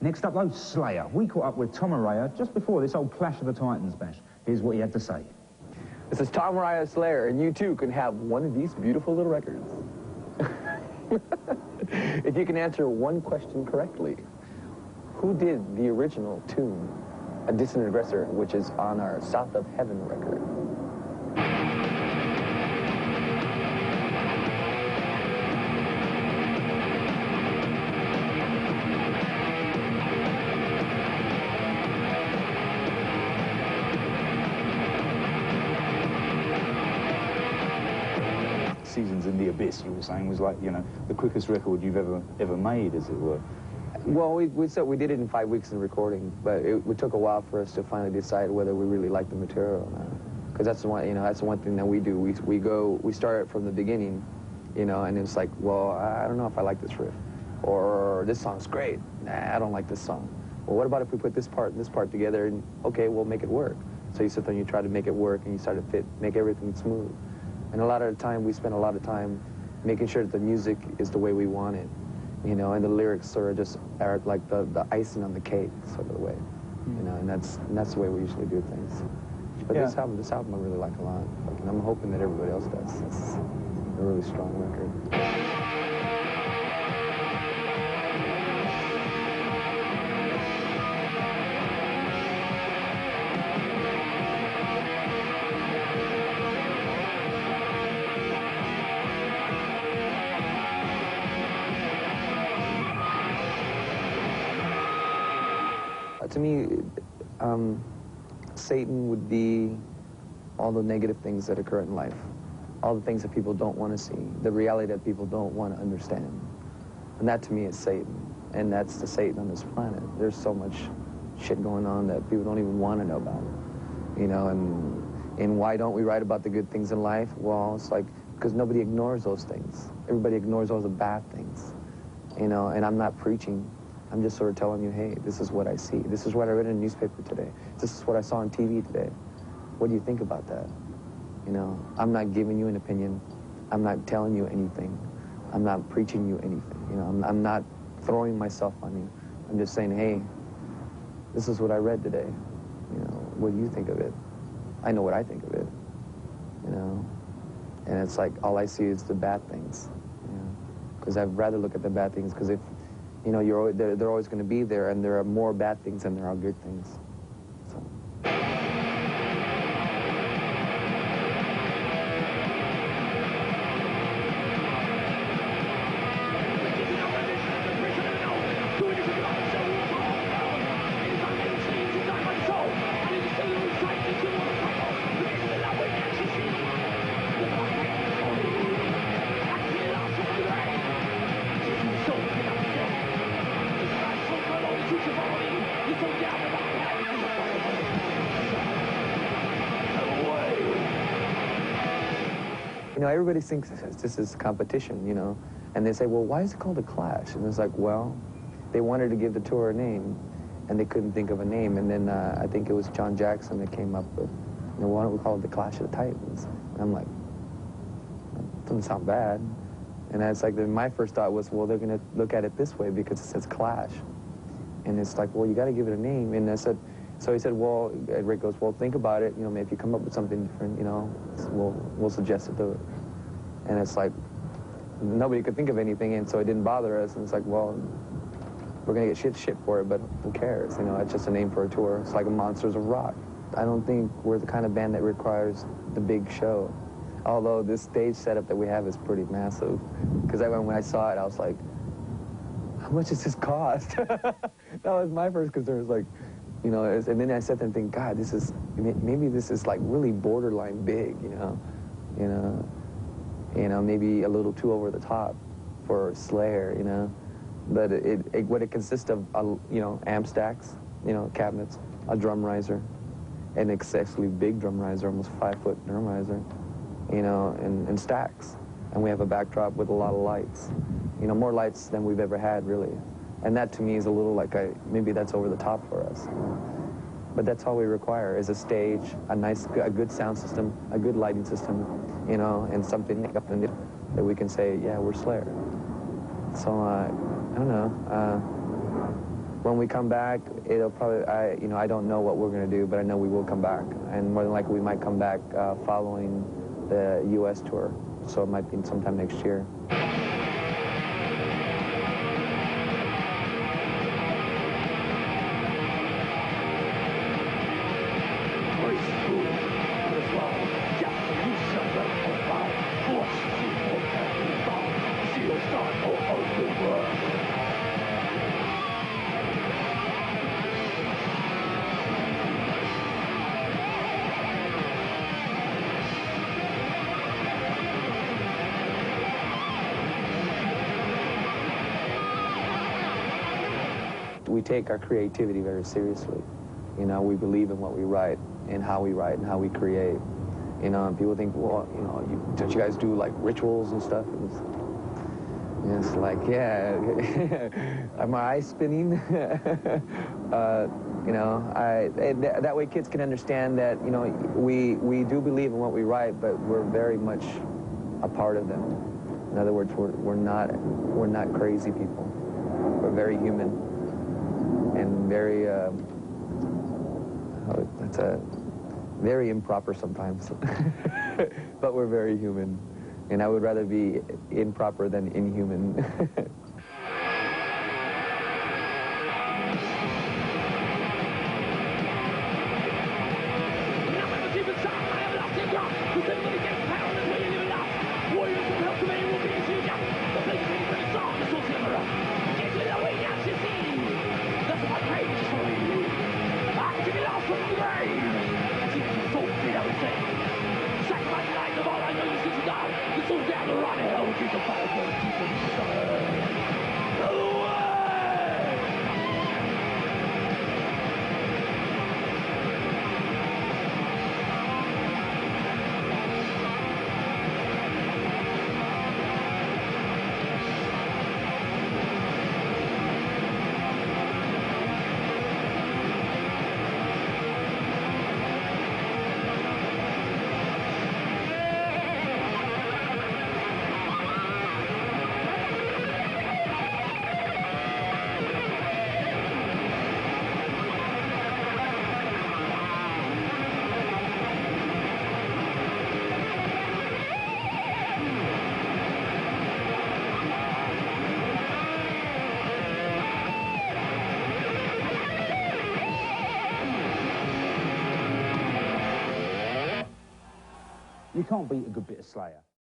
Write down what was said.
Next up, though, Slayer. We caught up with Tom Araya just before this old Clash of the Titans bash. Here's what he had to say. This is Tom Araya, Slayer, and you too can have one of these beautiful little records. If you can answer one question correctly, who did the original tune, A Distant Aggressor, which is on our South of Heaven record? Seasons in the Abyss, you were saying, was like, you know, the quickest record you've ever made, as it were. Well, we did it in 5 weeks in recording, but it took a while for us to finally decide whether we really liked the material or not. Because that's the one, that's the one thing that we do. We start from the beginning, and it's like, well, I don't know if I like this riff, or this song's great. Nah, I don't like this song. Well, what about if we put this part and this part together, and okay, we'll make it work. So you sit there and you try to make it work, and you start to make everything smooth. And a lot of the time, we spend a lot of time making sure that the music is the way we want it, and the lyrics sort of just are like the icing on the cake, sort of the way, and that's the way we usually do things. But yeah. This album I really like a lot, and I'm hoping that everybody else does. It's a really strong record. To me, Satan would be all the negative things that occur in life, all the things that people don't want to see, the reality that people don't want to understand. And that, to me, is Satan. And that's the Satan on this planet. There's so much shit going on that people don't even want to know about, and why don't we write about the good things in life? Well, it's like, because nobody ignores those things. Everybody ignores all the bad things, and I'm not preaching. I'm just sort of telling you, hey, this is what I see. This is what I read in a newspaper today. This is what I saw on TV today. What do you think about that? I'm not giving you an opinion. I'm not telling you anything. I'm not preaching you anything. I'm not throwing myself on you. I'm just saying, hey, this is what I read today. What do you think of it? I know what I think of it. And it's like all I see is the bad things. Because I'd rather look at the bad things, because if they're always going to be there, and there are more bad things than there are good things. So. Everybody thinks this is competition, and they say, well, why is it called a Clash? And it's like, well, they wanted to give the tour a name, and they couldn't think of a name, and then I think it was John Jackson that came up with, why don't we call it the Clash of the Titans? And I'm like, that doesn't sound bad. And that's like, then my first thought was, well, they're going to look at it this way because it says Clash. And it's like, well, you got to give it a name. And I said, so he said, well, Rick goes, well, think about it. Maybe if you come up with something different, we'll suggest it to it. And it's like, nobody could think of anything, and so it didn't bother us. And it's like, well, we're going to get shit for it, but who cares? It's just a name for a tour. It's like a Monsters of Rock. I don't think we're the kind of band that requires the big show. Although this stage setup that we have is pretty massive. Because when I saw it, I was like, how much does this cost? That was my first concern. It was like, and then I sat there and think, God, maybe this is like really borderline big, maybe a little too over the top for Slayer, But what it consists of, amp stacks, cabinets, a drum riser, an excessively big drum riser, almost 5-foot drum riser, and stacks. And we have a backdrop with a lot of lights, more lights than we've ever had, really. And that, to me, is a little like, maybe that's over the top for us. But that's all we require, is a stage, a good sound system, a good lighting system, and something that we can say, yeah, we're Slayer. So, I don't know. When we come back, it'll probably, I don't know what we're going to do, but I know we will come back. And more than likely, we might come back following the U.S. tour. So it might be sometime next year. We take our creativity very seriously. You know, we believe in what we write and how we write and how we create. You know, and people think, well, you know, don't you guys do like rituals and stuff? And it's like, yeah, are my eyes spinning? You know, that way kids can understand that, you know, we do believe in what we write, but we're very much a part of them. In other words, we're not crazy people. We're very human. And very, that's very improper sometimes. But we're very human. And I would rather be improper than inhuman. You can't beat a good bit of Slayer.